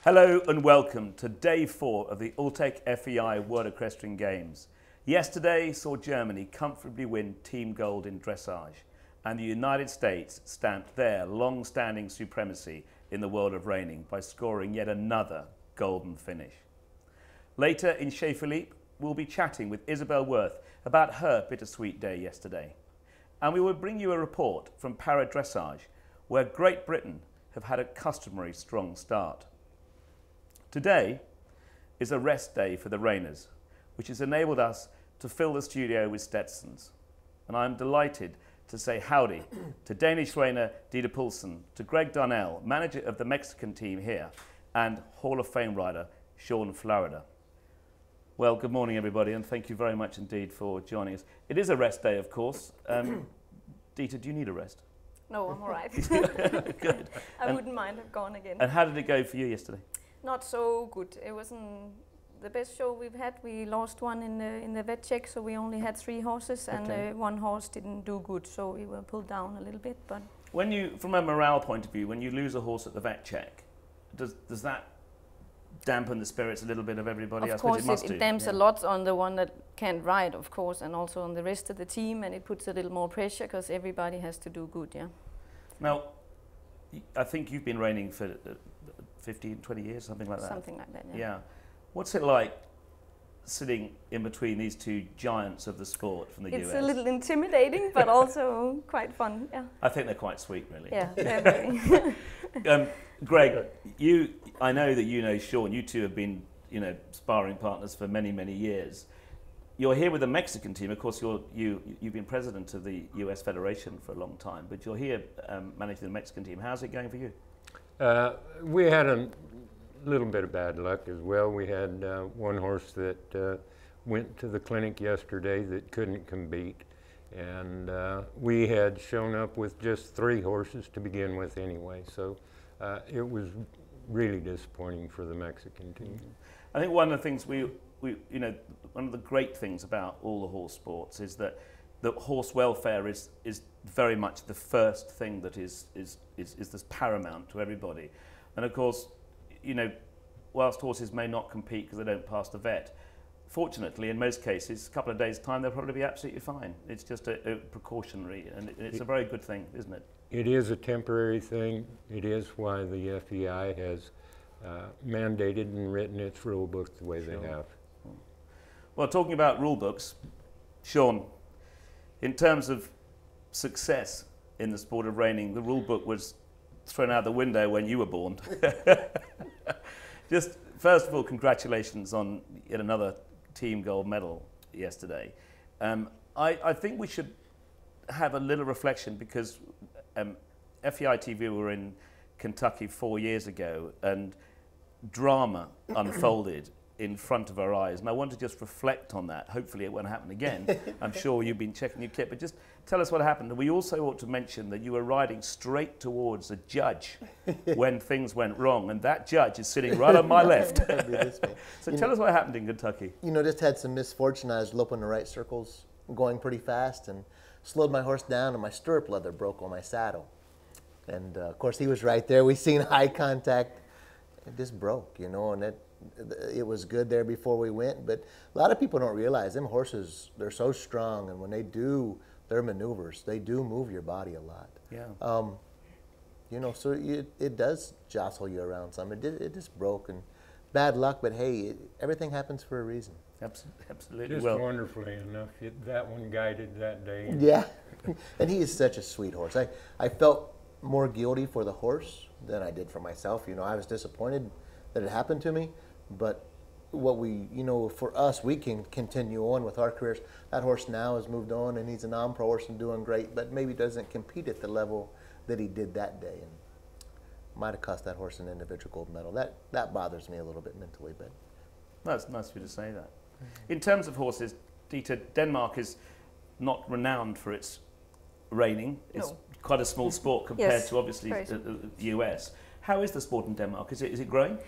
Hello and welcome to day 4 of the Alltech FEI World Equestrian Games. Yesterday saw Germany comfortably win team gold in dressage, and the United States stamped their long-standing supremacy in the world of reining by scoring yet another golden finish. Later in Chez Philip, we'll be chatting with Isabell Werth about her bittersweet day yesterday. And we will bring you a report from para-dressage, where Great Britain have had a customary strong start. Today is a rest day for the reiners, which has enabled us to fill the studio with Stetsons. And I'm delighted to say howdy to Danish reiner Ditte Poulsen, to Greg Darnall, manager of the Mexican team here, and Hall of Fame rider Shawn Flarida. Well, good morning everybody, and thank you very much indeed for joining us. It is a rest day, of course. Ditte, do you need a rest? No, I'm all right. Good. I wouldn't mind have gone again. And how did it go for you yesterday? Not so good. It wasn't the best show we've had. We lost one in the vet check, so we only had 3 horses, and one horse didn't do good, so we were pulled down a little bit. But when you, from a morale point of view, when you lose a horse at the vet check, does that dampen the spirits a little bit of everybody? Of course, it dampens a lot on the one that can't ride, of course, and also on the rest of the team, and it puts a little more pressure because everybody has to do good. Yeah. Now, I think you've been reining for 15, 20 years, something like that. Something like that, yeah. Yeah. What's it like sitting in between these 2 giants of the sport from the US? It's a little intimidating, but also quite fun, yeah. I think they're quite sweet, really. Yeah, they're very. Greg, I know that you know Shawn. You two have been, sparring partners for many, many years. You're here with the Mexican team. Of course, you've been president of the US Federation for a long time, but you're here managing the Mexican team. How's it going for you? We had a little bit of bad luck as well. We had one horse that went to the clinic yesterday that couldn't compete, and we had shown up with just 3 horses to begin with anyway, so it was really disappointing for the Mexican team. I think one of the things one of the great things about all the horse sports is that horse welfare is very much the first thing that is this paramount to everybody. And of course, whilst horses may not compete because they don't pass the vet, fortunately in most cases, a couple of days' time they'll probably be absolutely fine. It's just a precautionary, and it's a very good thing, isn't it? It is a temporary thing. It is why the FEI has mandated and written its rule book the way they have. Well, talking about rule books, Shawn, in terms of success in the sport of reining, the rule book was thrown out the window when you were born. Just first of all, congratulations on yet another team gold medal yesterday. I think we should have a little reflection because FEI TV were in Kentucky 4 years ago and drama unfolded in front of our eyes, and I want to just reflect on that. Hopefully it won't happen again. I'm sure you've been checking your kit, but just tell us what happened. And we also ought to mention that you were riding straight towards a judge when things went wrong, and that judge is sitting right on my left. So tell us what happened in Kentucky. Just had some misfortune. I was loping the right circles, going pretty fast, and slowed my horse down, and my stirrup leather broke on my saddle. And of course he was right there. We seen eye contact. It just broke, and it was good there before we went, but a lot of people don't realize them horses, they're so strong, and when they do their maneuvers, they do move your body a lot. Yeah. So it does jostle you around some. It just broke, and bad luck, but hey, everything happens for a reason. Absolutely. Just wonderfully enough, that one guided that day. Yeah, and he is such a sweet horse. I felt more guilty for the horse than I did for myself. I was disappointed that it happened to me, but what we, for us, we can continue on with our careers. That horse now has moved on, and he's a non-pro horse and doing great, but maybe doesn't compete at the level that he did that day, and might have cost that horse an individual gold medal. That bothers me a little bit mentally, but. That's nice of you to say that. In terms of horses, Ditte, Denmark is not renowned for its reining. It's quite a small sport compared to obviously the US. How is the sport in Denmark? Is it growing?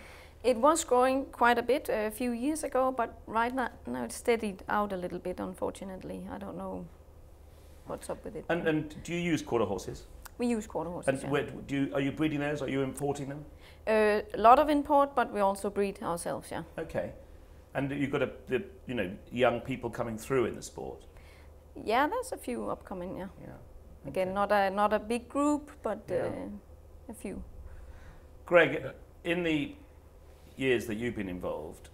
It was growing quite a bit a few years ago, but right now it's steadied out a little bit, unfortunately. I don't know what's up with it. And do you use quarter horses? We use quarter horses. And yeah. where, are you breeding those? Are you importing them? A lot of import, but we also breed ourselves. Yeah. Okay. And you've got young people coming through in the sport. Yeah, there's a few upcoming. Yeah. Yeah. Again, not a big group, but a few. Greg, in the years that you've been involved,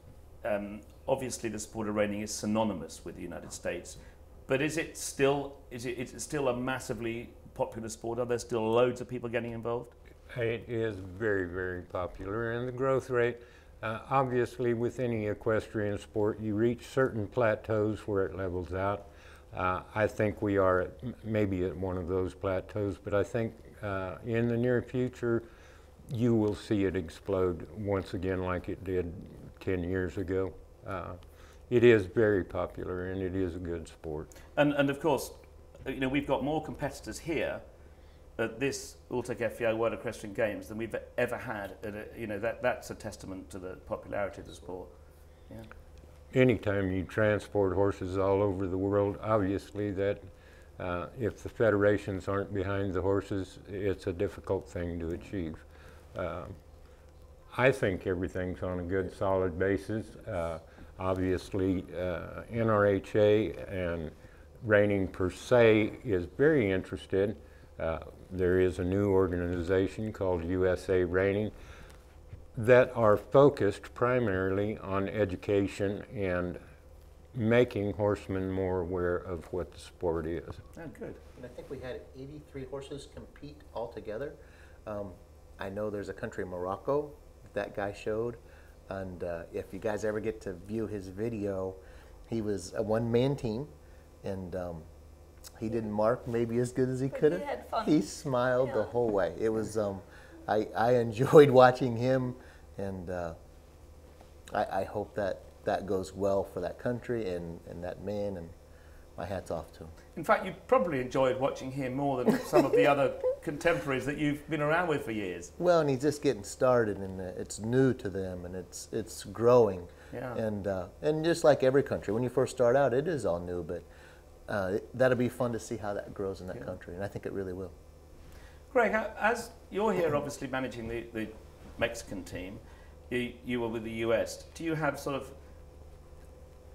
obviously the sport of reining is synonymous with the United States, but is it still a massively popular sport? Are there still loads of people getting involved? It is very, very popular, and the growth rate, obviously with any equestrian sport, you reach certain plateaus where it levels out. I think we are maybe at one of those plateaus, but I think in the near future, you will see it explode once again like it did 10 years ago. It is very popular, and it is a good sport. And of course, we've got more competitors here at this Alltech FEI World Equestrian Games than we've ever had. That's a testament to the popularity of the sport. Yeah. Anytime you transport horses all over the world, obviously that if the federations aren't behind the horses, it's a difficult thing to achieve. I think everything's on a good, solid basis. Obviously, NRHA and reining per se is very interested. There is a new organization called USA Reining that are focused primarily on education and making horsemen more aware of what the sport is. Oh, good. And I think we had 83 horses compete altogether. I know there's a country, Morocco, that guy showed. And if you guys ever get to view his video, he was a one-man team, and he didn't mark maybe as good as he could have. He had fun. He smiled the whole way. It was, I enjoyed watching him, and I hope that goes well for that country and that man, and my hat's off to him. In fact, you probably enjoyed watching him more than some of the other contemporaries that you've been around with for years. Well, and he's just getting started, and it's new to them, and it's growing. Yeah. And just like every country, when you first start out, it is all new, but that'll be fun to see how that grows in that country, and I think it really will. Greg, as you're here obviously managing the Mexican team, you were with the US, do you have sort of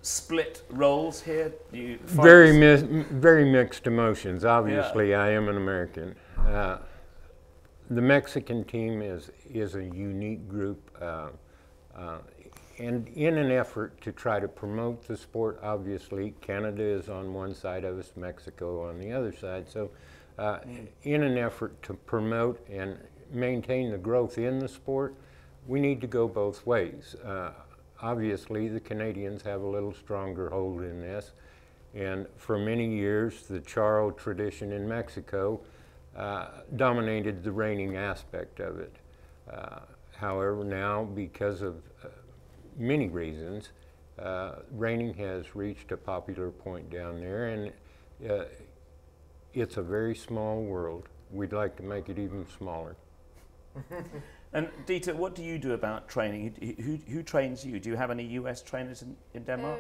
split roles here? Do you very mixed emotions. Obviously, I am an American. The Mexican team is a unique group, and in an effort to try to promote the sport, obviously Canada is on one side of us, Mexico on the other side. So in an effort to promote and maintain the growth in the sport, we need to go both ways. Obviously, the Canadians have a little stronger hold in this, and for many years, the charro tradition in Mexico dominated the reining aspect of it. However, now, because of many reasons, reining has reached a popular point down there, and it's a very small world. We'd like to make it even smaller. And Ditte, what do you do about training? Who trains you? Do you have any US trainers in Denmark?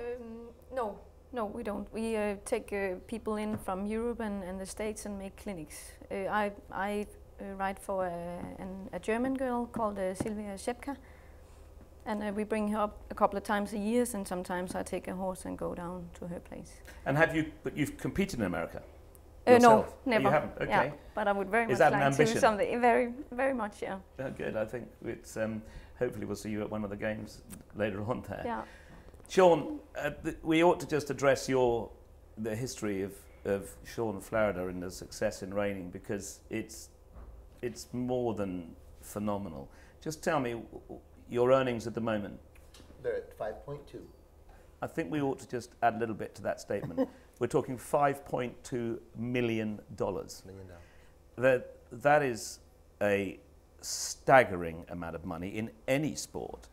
No, we don't. We take people in from Europe and the States and make clinics. I write for a German girl called Sylvia Schepka, and we bring her up a couple of times a year, and sometimes I take a horse and go down to her place. And but you've competed in America? No, yourself? never. You haven't? Okay. Yeah, but I would very much that an like to do ambition? something. Very, very much, yeah. Oh, good. I think it's hopefully we'll see you at one of the games later on there. Yeah. Shawn, we ought to just address the history of Shawn and Flarida and the success in reining, because it's more than phenomenal. Just tell me your earnings at the moment. They're at 5.2. I think we ought to just add a little bit to that statement. We're talking $5.2 million. That is a staggering amount of money in any sport.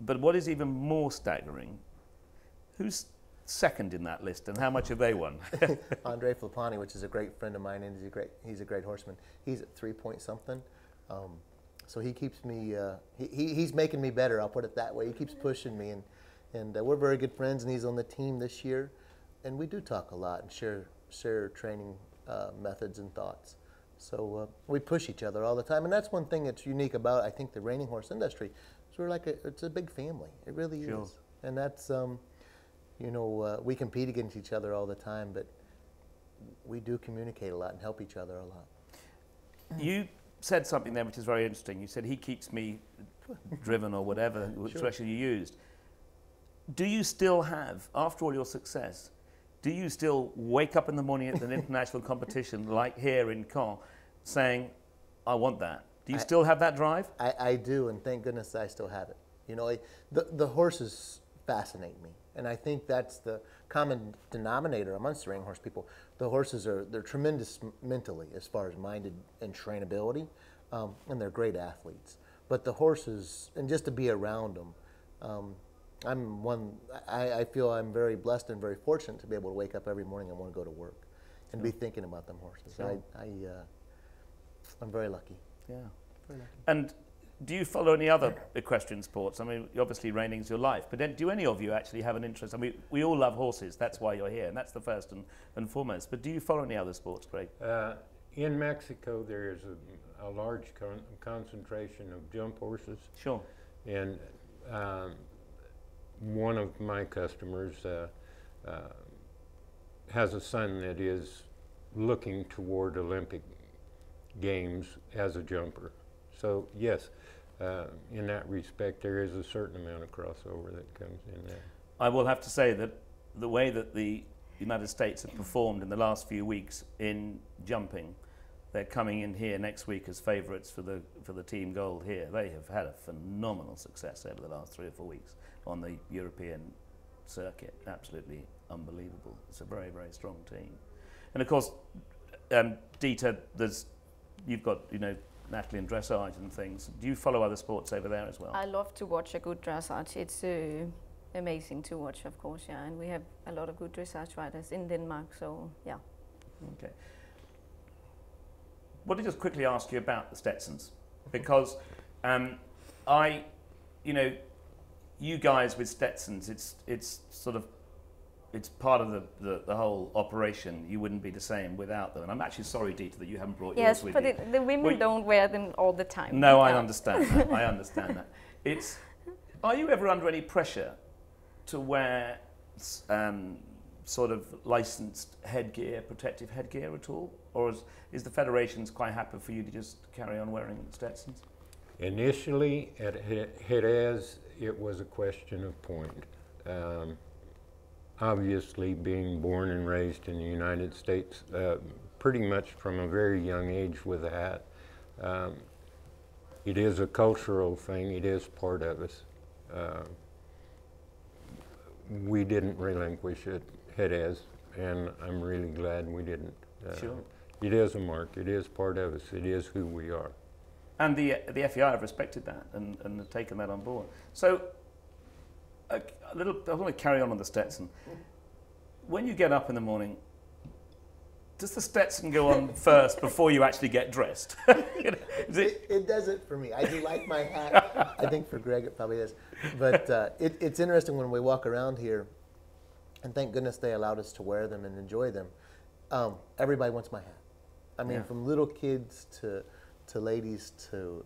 But what is even more staggering, who's second in that list, and how much have they won? Andre Flippani, which is a great friend of mine, and he's a great horseman. He's at 3 point something. So he keeps me, he's making me better, I'll put it that way. He keeps pushing me, and we're very good friends, and he's on the team this year. And we do talk a lot and share training methods and thoughts. So we push each other all the time, and that's one thing that's unique about, I think, the reining horse industry. So we're like it's a big family. It really is, and that's you know, we compete against each other all the time, but we do communicate a lot and help each other a lot. You said something there which is very interesting. You said he keeps me driven, or whatever expression you used. Do you still have, after all your success, do you still wake up in the morning at an international competition like here in Caen saying, I want that? Do you still have that drive? I do, and thank goodness I still have it. You know, the horses fascinate me, and I think that's the common denominator amongst the reining horse people. The horses they're tremendous mentally as far as minded and trainability, and they're great athletes. But the horses, and just to be around them, I feel I'm very blessed and very fortunate to be able to wake up every morning and want to go to work and be thinking about them horses. Sure. I'm very lucky. Yeah. Very lucky. And do you follow any other equestrian sports? I mean, obviously reining is your life, but do any of you actually have an interest? I mean, we all love horses, that's why you're here, and that's the first and foremost. But do you follow any other sports, Greg? In Mexico, there is a large concentration of jump horses. Sure. And one of my customers has a son that is looking toward Olympic Games as a jumper. So yes, in that respect, there is a certain amount of crossover that comes in there. I will have to say that the way that the United States have performed in the last few weeks in jumping, they're coming in here next week as favourites for the team gold here. They have had a phenomenal success over the last 3 or 4 weeks on the European circuit. Absolutely unbelievable. It's a very, very strong team. And of course, Ditte, you've got, you know, Natalie in dressage and things. Do you follow other sports over there as well? I love to watch a good dressage. It's amazing to watch, of course, yeah. And we have a lot of good dressage riders in Denmark, so yeah. Okay. I want to just quickly ask you about the Stetsons, because you know, you guys with Stetsons, it's sort of, it's part of the whole operation. You wouldn't be the same without them. And I'm actually sorry, Ditte, that you haven't brought yours with you. Yes, but the women don't wear them all the time. No, I understand that. I understand that. Are you ever under any pressure to wear sort of licensed headgear, protective headgear at all? Or is the federations quite happy for you to just carry on wearing Stetsons? Initially, at Jerez, it was a question of point. Obviously, being born and raised in the United States, pretty much from a very young age with a hat, it is a cultural thing. It is part of us. We didn't relinquish it, Jerez, and I'm really glad we didn't. Sure. It is a mark. It is part of us. It is who we are. And the FEI have respected that and have taken that on board. So, I want to carry on the Stetson. When you get up in the morning, does the Stetson go on first before you actually get dressed? It does it for me. I do like my hat. I think for Greg it probably is. But it's interesting when we walk around here, and thank goodness they allowed us to wear them and enjoy them. Everybody wants my hat. I mean, from little kids to ladies to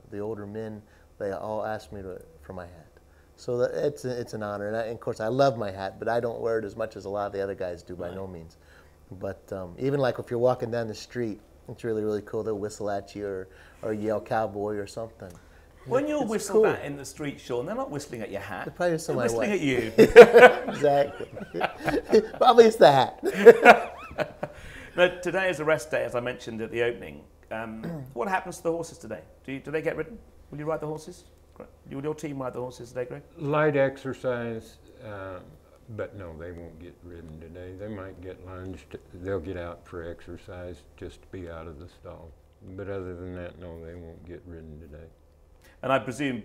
the older men, they all ask me for my hat. So it's an honor, and of course I love my hat, but I don't wear it as much as a lot of the other guys do, by no means. But even like if you're walking down the street, it's really, really cool. They'll whistle at you or yell cowboy or something. When you whistle that in the street, Shawn, they're not whistling at your hat. They're probably just they're whistling at you. Exactly. Probably it's the hat. Now, today is a rest day, as I mentioned at the opening. What happens to the horses today? Do they get ridden? Will you ride the horses? Will your team ride the horses today, Greg? Light exercise, but no, they won't get ridden today. They might get lunged. They'll get out for exercise just to be out of the stall. But other than that, no, they won't get ridden today. And I presume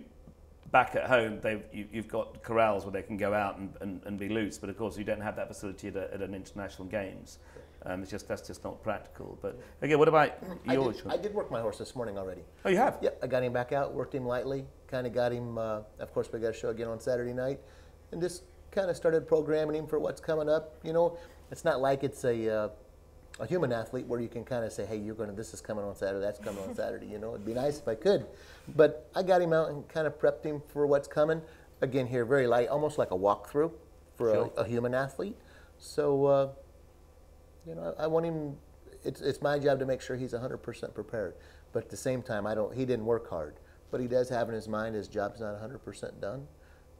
back at home, you've got corrals where they can go out and be loose, but of course you don't have that facility at an international games. That's just not practical. But again, what about yours? I did work my horse this morning already. Oh, you have? Yep, I got him back out, worked him lightly, kind of got him, of course we got a show again on Saturday night, and just kind of started programming him for what's coming up. You know, it's not like it's a a human athlete where you can kind of say, hey, this is coming on Saturday, that's coming on Saturday, you know. It'd be nice if I could. But I got him out and kind of prepped him for what's coming. Again, here, very light, almost like a walkthrough for a human athlete. So, you know, I want him, it's my job to make sure he's 100% prepared. But at the same time, he didn't work hard. But he does have in his mind his job's not 100% done.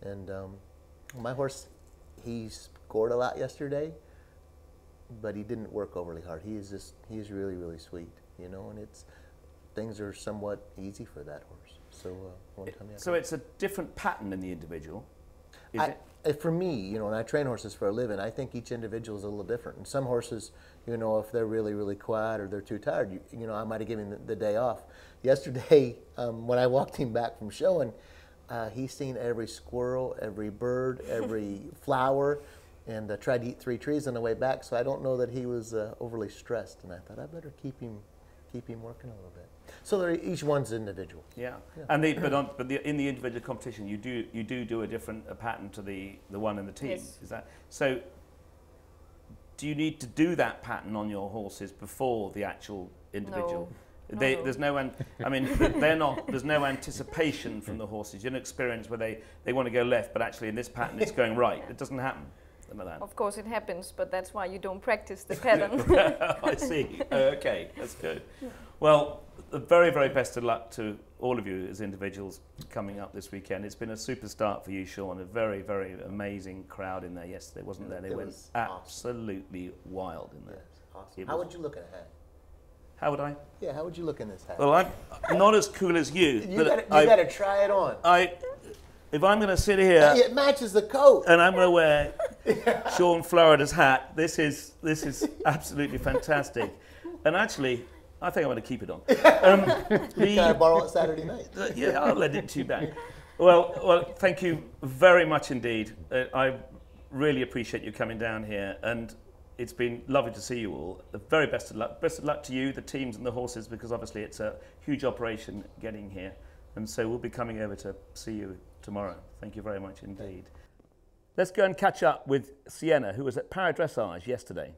And my horse, he scored a lot yesterday, but he didn't work overly hard. He's really, really sweet, you know, and things are somewhat easy for that horse. So so it's a different pattern in the individual, is it? For me, you know, and I train horses for a living, I think each individual is a little different. And some horses, you know, if they're really, really quiet or they're too tired, you know, I might have given the day off. Yesterday, when I walked him back from showing, he's seen every squirrel, every bird, every flower, and tried to eat 3 trees on the way back. So I don't know that he was overly stressed. And I thought I better keep him working a little bit. So each one's individual. Yeah. And in the individual competition, you do a different pattern to the one in the team. Yes. Is that so? Do you need to do that pattern on your horses before the actual individual? No. There's no, I mean, there's no anticipation from the horses. You don't experience where they want to go left, but actually in this pattern it's going right. It doesn't happen. Of course it happens, but that's why you don't practice the pattern. I see. Okay, that's good. Well, the very, very best of luck to all of you as individuals coming up this weekend. It's been a super start for you, Shawn. A very, very amazing crowd in there yesterday, wasn't there? They went absolutely wild in there. Yes, awesome. How would you look in a hat? How would I? Yeah, how would you look in this hat? Well, I'm not as cool as you. You got to try it on. If I'm going to sit here, it matches the coat, and I'm going to wear Shawn Florida's hat, this is absolutely fantastic. And actually, I think I'm going to keep it on. Can I borrow it Saturday night? Yeah, I'll lend it to you back. Well, thank you very much indeed. I really appreciate you coming down here, and it's been lovely to see you all. The very best of luck. Best of luck to you, the teams and the horses, because obviously it's a huge operation getting here. And so we'll be coming over to see you tomorrow. Thank you very much indeed. Let's go and catch up with Sienna, who was at para-dressage yesterday.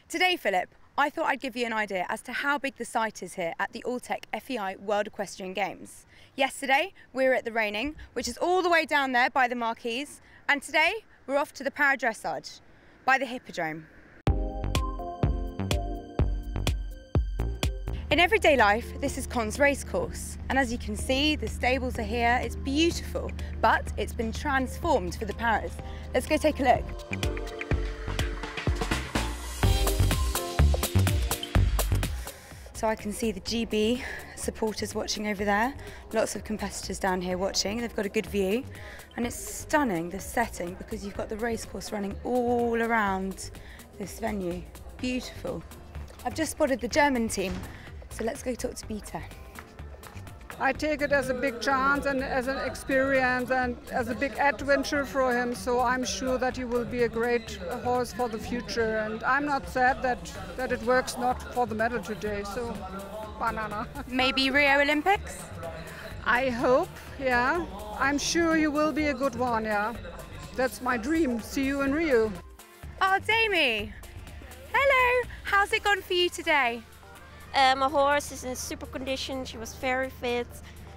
Today, Philip, I thought I'd give you an idea as to how big the site is here at the Alltech FEI World Equestrian Games. Yesterday, we were at the reining, which is all the way down there by the marquees, and today we're off to the para-dressage by the hippodrome. In everyday life, this is Con's racecourse, and as you can see, the stables are here. It's beautiful, but it's been transformed for the paras. Let's go take a look. So I can see the GB supporters watching over there. Lots of competitors down here watching. They've got a good view, and it's stunning, the setting, because you've got the racecourse running all around this venue. Beautiful. I've just spotted the German team. So let's go talk to Ditte. I take it as a big chance and as an experience and as a big adventure for him. So I'm sure that he will be a great horse for the future. And I'm not sad that it works not for the medal today. So, banana. Maybe Rio Olympics? I hope, yeah. I'm sure you will be a good one, yeah. That's my dream. See you in Rio. Oh, Damie. Hello. How's it gone for you today? My horse is in super condition, she was very fit.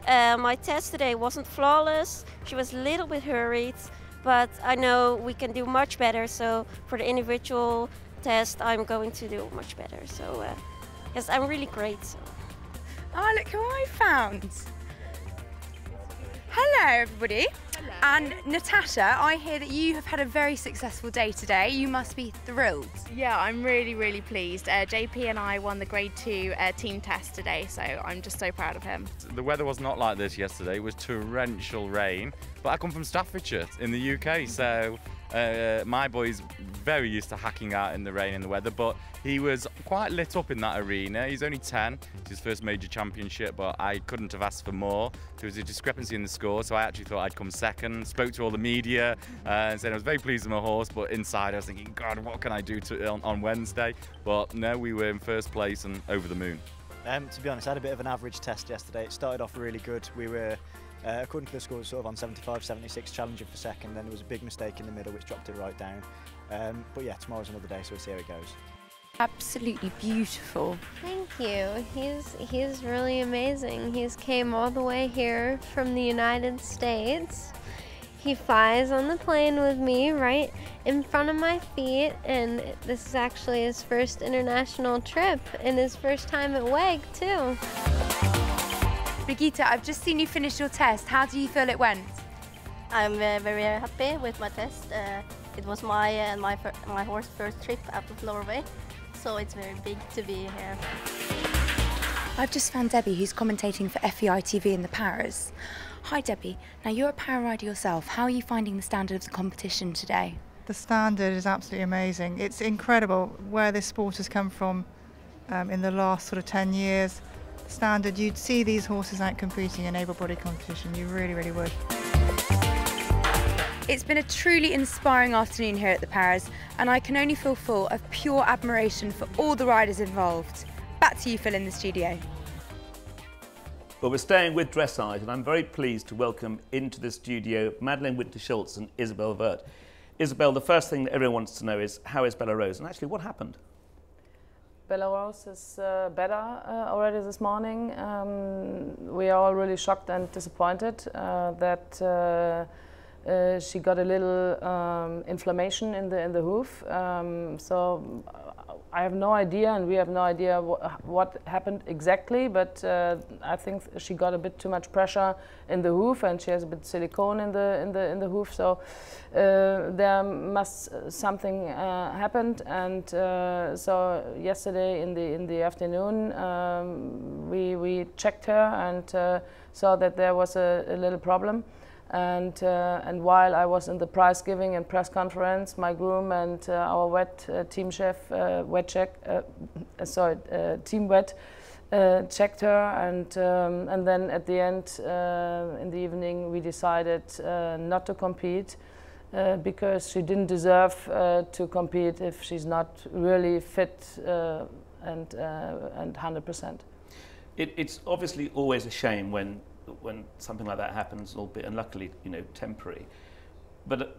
My test today wasn't flawless, she was a little bit hurried, but I know we can do much better, so for the individual test I'm going to do much better. So yes, I'm really great. So. Oh, look who I found. Hello everybody. Hello. And Natasha, I hear that you have had a very successful day today. You must be thrilled. Yeah, I'm really, really pleased. JP and I won the grade 2 team test today, so I'm just so proud of him. The weather was not like this yesterday. It was torrential rain, but I come from Staffordshire in the UK, so my boy's very used to hacking out in the rain and the weather, but he was quite lit up in that arena. He's only 10, it's his first major championship, but I couldn't have asked for more. There was a discrepancy in the score, so I actually thought I'd come second. Spoke to all the media and said I was very pleased with my horse, but inside I was thinking, God, what can I do on Wednesday? But no, we were in first place and over the moon. To be honest, I had a bit of an average test yesterday. It started off really good. We were, according to the scores, sort of on 75, 76, challenging for second. Then there was a big mistake in the middle, which dropped it right down. But yeah, tomorrow's another day, so we'll see how it goes. Absolutely beautiful. Thank you. He's really amazing. He's came all the way here from the United States. He flies on the plane with me right in front of my feet, and this is actually his first international trip and his first time at WEG too. Brigitte, I've just seen you finish your test. How do you feel it went? I'm very happy with my test. It was my horse's first trip out of Norway, so it's very big to be here. I've just found Debbie, who's commentating for FEI TV in the paras. Hi Debbie, now you're a para rider yourself. How are you finding the standard of the competition today? The standard is absolutely amazing. It's incredible where this sport has come from in the last sort of 10 years. The standard, you'd see these horses out competing in able-bodied competition. You really, really would. It's been a truly inspiring afternoon here at the paras, and I can only feel full of pure admiration for all the riders involved. Back to you, Phil, in the studio. Well, we're staying with dressage, and I'm very pleased to welcome into the studio Madeleine Winter-Schulze and Isabell Werth. Isabel, the first thing that everyone wants to know is, how is Bella Rose? And actually, what happened? Bella Rose is better already this morning. We are all really shocked and disappointed that she got a little inflammation in the hoof. So I have no idea, and we have no idea what happened exactly, but I think she got a bit too much pressure in the hoof, and she has a bit of silicone in the hoof. So there must something happened, and so yesterday in the afternoon we checked her and saw that there was a little problem. And while I was in the prize giving and press conference, my groom and our wet team chef, team wet, checked her, and then at the end in the evening we decided not to compete because she didn't deserve to compete if she's not really fit and 100%. It's obviously always a shame when something like that happens, albeit unluckily, temporary. But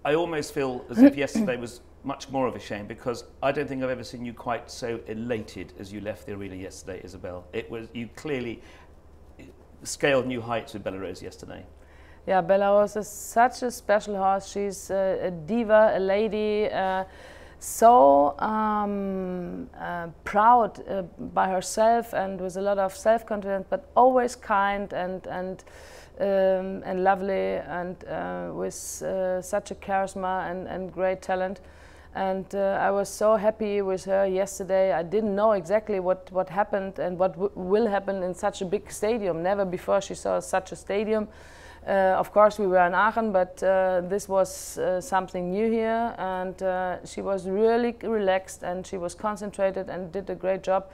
I almost feel as if yesterday was much more of a shame, because I don't think I've ever seen you quite so elated as you left the arena yesterday, Isabel. You clearly scaled new heights with Bella Rose yesterday. Yeah, Bella Rose is such a special horse. She's a diva, a lady. So proud by herself and with a lot of self-confidence, but always kind and lovely, and with such a charisma and great talent. And I was so happy with her yesterday. I didn't know exactly what happened and what will happen in such a big stadium. Never before she saw such a stadium. Of course, we were in Aachen, but this was something new here, and she was really relaxed, and she was concentrated and did a great job,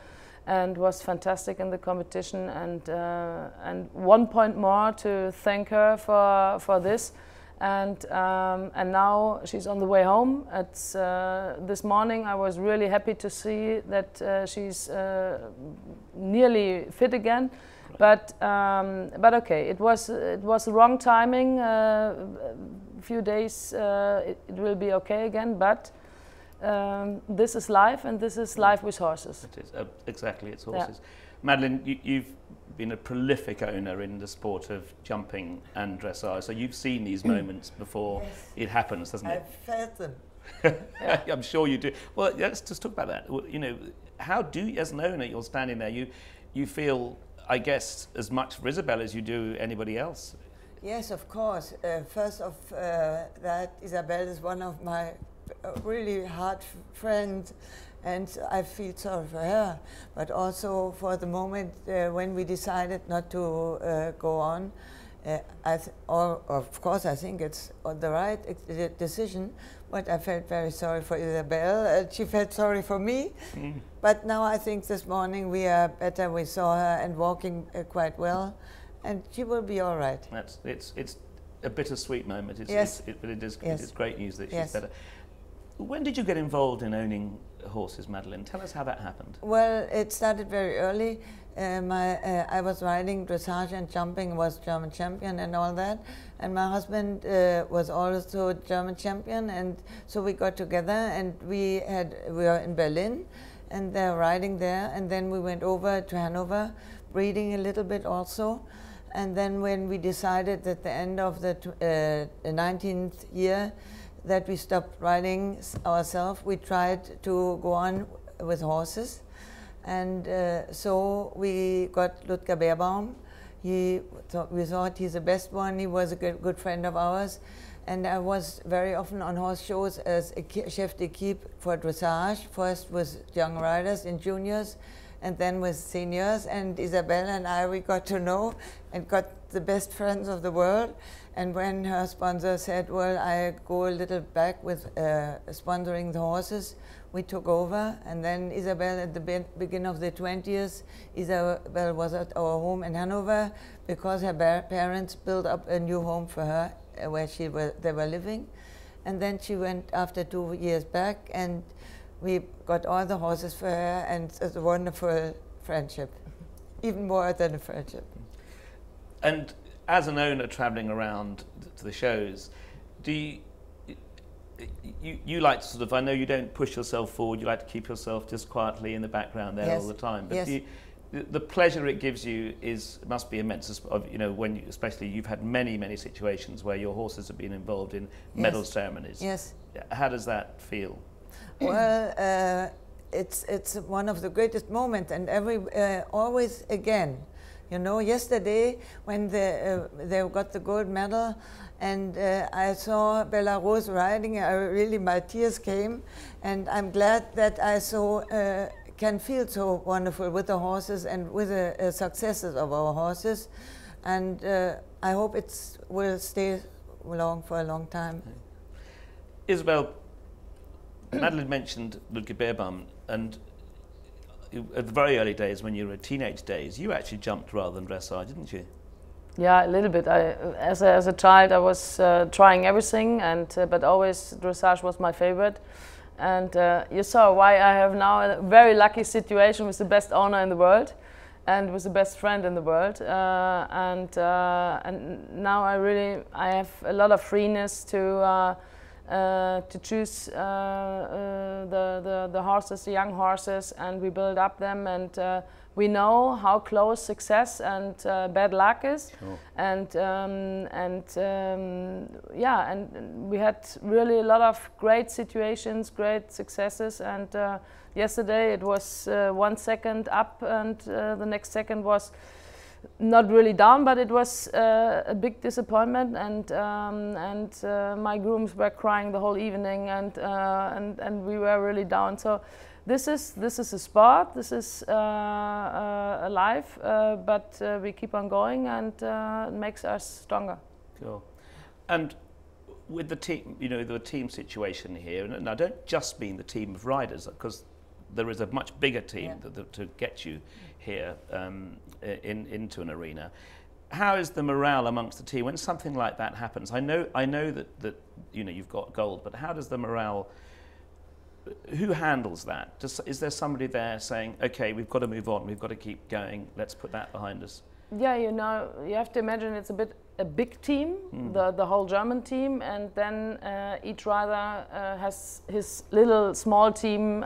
and was fantastic in the competition. And 1 point more to thank her for this. And now she's on the way home. It's this morning I was really happy to see that she's nearly fit again. But okay, it was the wrong timing. A few days it will be okay again. But this is life, and this is life with horses. It is exactly, it's horses. Yeah. Madeleine, you've been a prolific owner in the sport of jumping and dressage, so you've seen these moments before it happens, doesn't it? I've felt them. I'm sure you do. Well, let's just talk about that. How do you, as an owner, you're standing there, you feel, I guess, as much for Isabel as you do anybody else? Yes, of course. First of that, Isabel is one of my really hard friends, and I feel sorry for her. But also for the moment when we decided not to go on, of course I think it's the right decision, but I felt very sorry for Isabel, and she felt sorry for me. But now I think this morning we are better. We saw her and walking quite well, and she will be all right. It's a bittersweet moment. Yes. But it is great news that she's better. When did you get involved in owning horses, Madeleine? Tell us how that happened. Well, it started very early. I was riding dressage and jumping, was German champion and all that, and my husband was also German champion, and so we got together and we were in Berlin, and they're riding there, and then we went over to Hanover, breeding a little bit also, and then when we decided at the end of the 19th year that we stopped riding ourselves, we tried to go on with horses. And so we got Ludger Beerbaum. We thought he's the best one. He was a good friend of ours. And I was very often on horse shows as a chef d'équipe for dressage, first with young riders and juniors, and then with seniors. And Isabel and I, we got to know and got the best friends of the world. And when her sponsor said, well, I go a little back with sponsoring the horses, we took over. And then Isabel, at the beginning of the 20s, Isabel was at our home in Hanover because her parents built up a new home for her where they were living. And then she went after 2 years back, and we got all the horses for her, and it's a wonderful friendship, even more than a friendship. And as an owner traveling around to the shows, do you like to sort of, I know you don't push yourself forward, you like to keep yourself just quietly in the background there all the time, but the pleasure it gives you must be immense, you know, when especially you've had many situations where your horses have been involved in medal ceremonies. Yes. How does that feel? Well, it's one of the greatest moments, and always again. You know, yesterday when they got the gold medal, and I saw Belarus riding, my tears came, and I'm glad that I can feel so wonderful with the horses and with the successes of our horses, and I hope it will stay for a long time. Isabel, Madeleine mentioned Ludger Beerbaum, and at the very early days, when you were teenage days, you actually jumped rather than dressage, didn't you? Yeah, a little bit. As a child, I was trying everything, but always dressage was my favorite. And you saw why I have now a very lucky situation with the best owner in the world, and with the best friend in the world. And now I have a lot of freeness to choose the horses, the young horses, and we build up them, and we know how close success and bad luck is. Sure. And we had really a lot of great situations, great successes, and yesterday it was 1 second up, and the next second was not really down, but it was a big disappointment, and my grooms were crying the whole evening, and we were really down. So this is a sport, this is a life, but we keep on going, and it makes us stronger. Cool. And with the team, you know, the team situation here, and I don't just mean the team of riders, because there is a much bigger team to get you here into an arena. How is the morale amongst the team when something like that happens? I know that you know you've got gold, but how does the morale? Who handles that? Is there somebody there saying, "Okay, we've got to move on. We've got to keep going. Let's put that behind us"? Yeah, you know, you have to imagine it's a big team, the whole German team, and then each rider has his little small team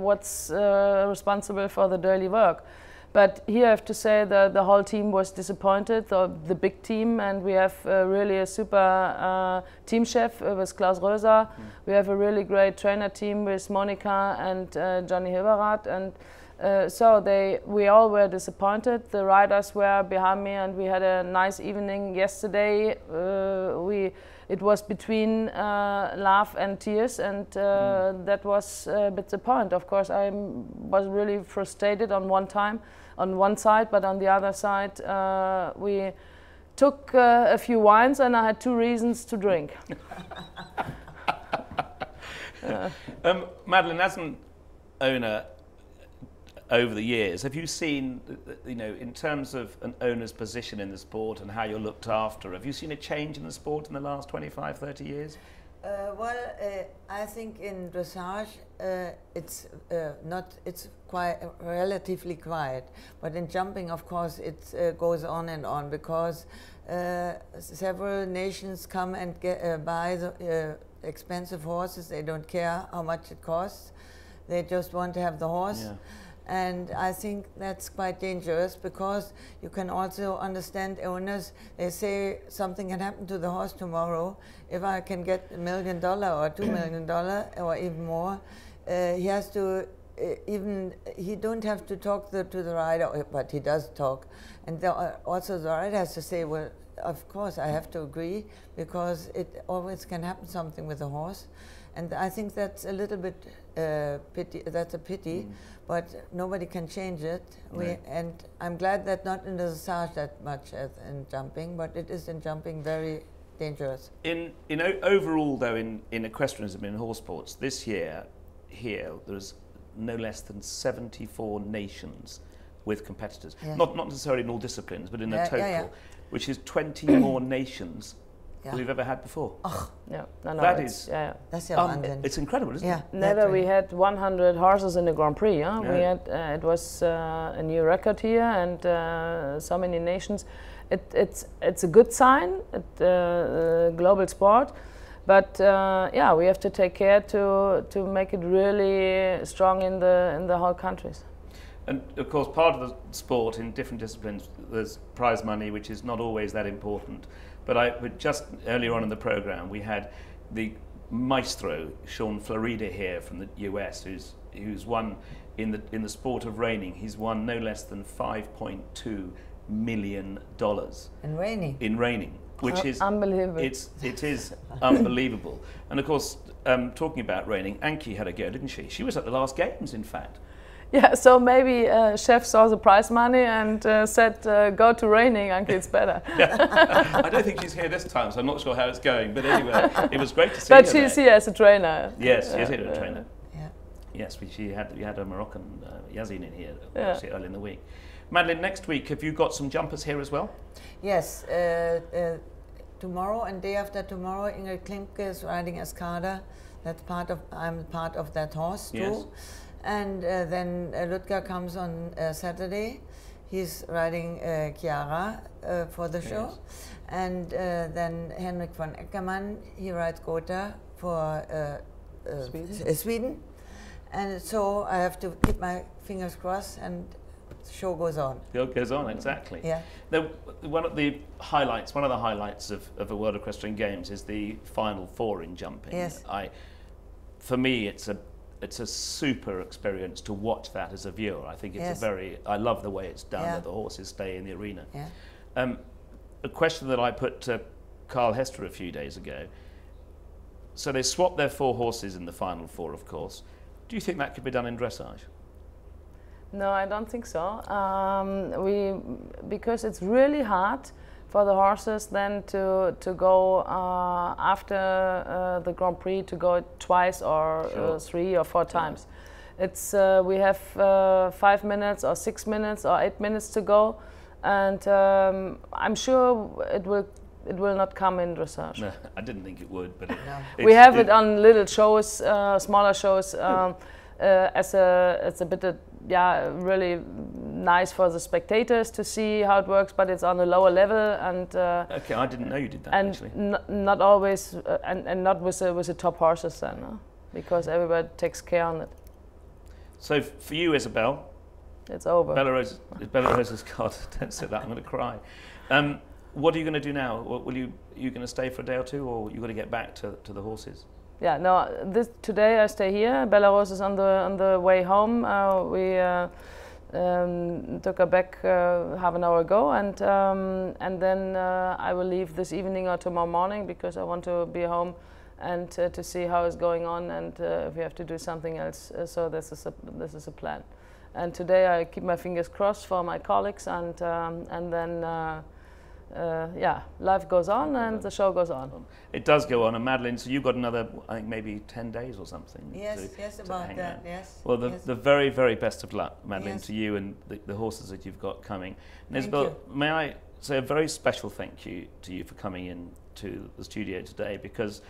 what's responsible for the daily work. But here I have to say the whole team was disappointed, the big team, and we have really a super team chef with Klaus Röser. We have a really great trainer team with Monika and Johnny Hilberath, and so we all were disappointed. The riders were behind me, and we had a nice evening yesterday. It was between laugh and tears, and that was a bit the point. Of course, I was really frustrated on one side, but on the other side, we took a few wines, and I had 2 reasons to drink. Madeleine, as an owner over the years, have you seen, you know, in terms of an owner's position in the sport and how you're looked after, have you seen a change in the sport in the last 25, 30 years? I think in dressage it's relatively quiet, but in jumping, of course, it goes on and on because several nations come and buy the expensive horses. They don't care how much it costs; they just want to have the horse. Yeah. And I think that's quite dangerous because you can also understand owners. They say something can happen to the horse tomorrow. If I can get $1 million or $2 million or even more, he has to he don't have to talk to the rider, but he does talk. And also the rider has to say, well, of course I have to agree because it always can happen something with the horse. And I think that's a little bit pity. That's a pity, but nobody can change it. And I'm glad that not in the dressage that much as in jumping, but it is in jumping very dangerous. In overall, though, in equestrianism, in horse sports, this year here there's no less than 74 nations with competitors. Yeah. Not necessarily in all disciplines, but in a total, which is 20 more nations than we've ever had before. Oh. Yeah, no, that is that's it's incredible, isn't it? Never we had 100 horses in the Grand Prix. Yeah? We had it was a new record here, and so many nations. It's a good sign at global sport, but we have to take care to make it really strong in the whole countries. And of course, part of the sport in different disciplines, there's prize money, which is not always that important. But just earlier on in the program, we had the maestro Shawn Flarida here from the US, who's won in the sport of reining. He's won no less than $5.2 million in reining. In reining, which is unbelievable. It is unbelievable. And of course, talking about reining, Anki had a go, didn't she? She was at the last games, in fact. Yeah, so maybe Chef saw the prize money and said, go to reining, Anki, it's better. I don't think she's here this time, so I'm not sure how it's going. But anyway, it was great to see her. But she's here as a trainer. Yes, she's here as a trainer. Yeah. Yes, we had a Moroccan Yazin in here early in the week. Madeleine, next week, have you got some jumpers here as well? Yes. Tomorrow and day after tomorrow, Ingrid Klimke is riding Escada. I'm part of that horse too. Yes. And then Ludger comes on Saturday. He's riding Chiara for the show. Yes. And then Henrik von Eckermann, he rides Gotha for Sweden. And so I have to keep my fingers crossed and the show goes on. It goes on, exactly. Yeah. Now, one of the highlights of the World Equestrian Games is the Final Four in jumping. Yes. For me, it's a super experience to watch that as a viewer. I think it's I love the way it's done, that the horses stay in the arena. Yeah. A question that I put to Carl Hester a few days ago. So they swapped their 4 horses in the Final Four, of course. Do you think that could be done in dressage? No, I don't think so. Because it's really hard for the horses then to go after the Grand Prix, to go twice or 3 or 4 times. It's we have 5 minutes or 6 minutes or 8 minutes to go, and I'm sure it will not come in dressage. No, I didn't think it would, but we have it on little shows, smaller shows, as a bit really nice for the spectators to see how it works, but it's on a lower level. And okay, I didn't know you did that. And actually, not always, and not with the top horses then, no? Because everybody takes care on it. So for you, Isabel, it's over. Bella Rosa's card. Don't say that. I'm going to cry. What are you going to do now? Are you going to stay for a day or 2, or you got to get back to the horses? Yeah, no. Today I stay here. Bella Rose is on the way home. We took her back half an hour ago, and then I will leave this evening or tomorrow morning because I want to be home and to see how it's going on, and if we have to do something else. So this is a plan. And today I keep my fingers crossed for my colleagues, and then. Life goes on and the show goes on. It does go on. And Madeleine, so you've got another, I think maybe 10 days or something. Yes, about that. Yes. Well, the very, very best of luck, Madeleine, to you and the horses that you've got coming. And Isabel, may I say a very special thank you to you for coming in to the studio today, because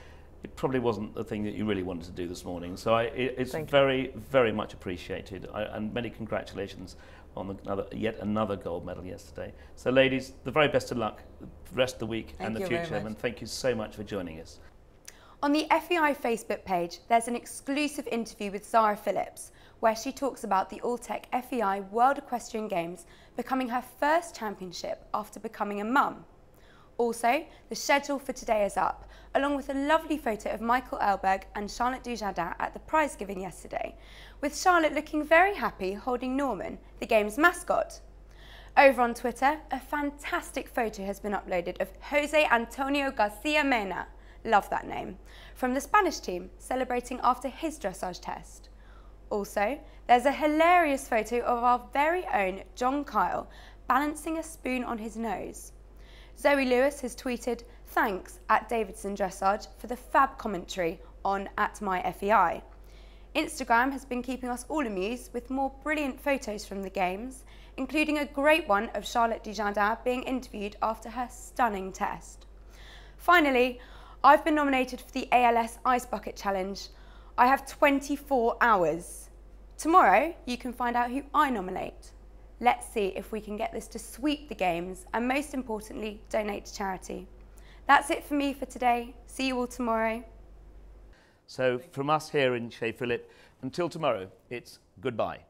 it probably wasn't the thing that you really wanted to do this morning. So it's Thank you. very, very much appreciated. And many congratulations on yet another gold medal yesterday. So ladies, the very best of luck the rest of the week and the future. And thank you so much for joining us. On the FEI Facebook page, there's an exclusive interview with Zara Phillips, where she talks about the Alltech FEI World Equestrian Games becoming her first championship after becoming a mum. Also, the schedule for today is up, along with a lovely photo of Michael Elberg and Charlotte Dujardin at the prize giving yesterday, with Charlotte looking very happy holding Norman, the game's mascot. Over on Twitter, a fantastic photo has been uploaded of Jose Antonio Garcia Mena, love that name, from the Spanish team celebrating after his dressage test. Also, there's a hilarious photo of our very own John Kyle balancing a spoon on his nose. Zoe Lewis has tweeted, "Thanks at Davidson Dressage for the fab commentary on @myFEI." Instagram has been keeping us all amused with more brilliant photos from the games, including a great one of Charlotte Dujardin being interviewed after her stunning test. Finally, I've been nominated for the ALS Ice Bucket Challenge. I have 24 hours. Tomorrow, you can find out who I nominate. Let's see if we can get this to sweep the games and, most importantly, donate to charity. That's it for me for today. See you all tomorrow. So from us here in Chez Philip, until tomorrow, it's goodbye.